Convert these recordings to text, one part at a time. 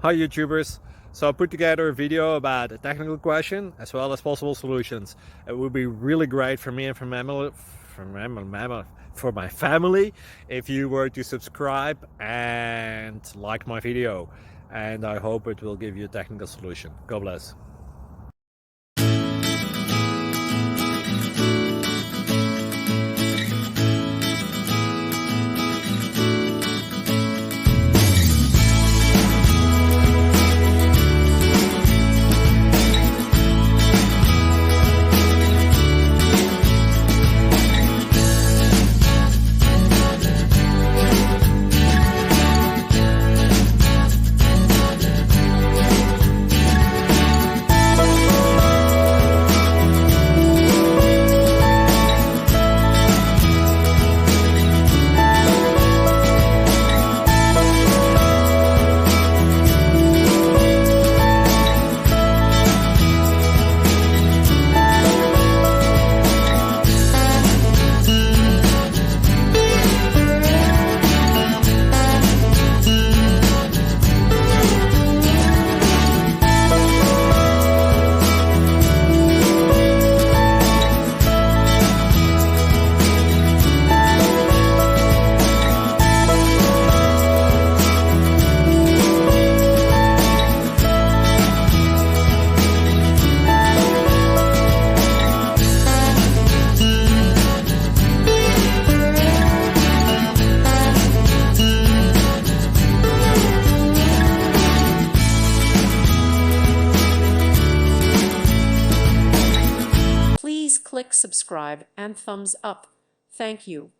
Hi YouTubers! So I put together a video about a technical question as well as possible solutions. It would be really great for me and for my family if you were to subscribe and like my video, and I hope it will give you a technical solution. God bless. Please click subscribe and thumbs up. Thank you.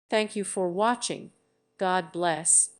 Thank you for watching. God bless.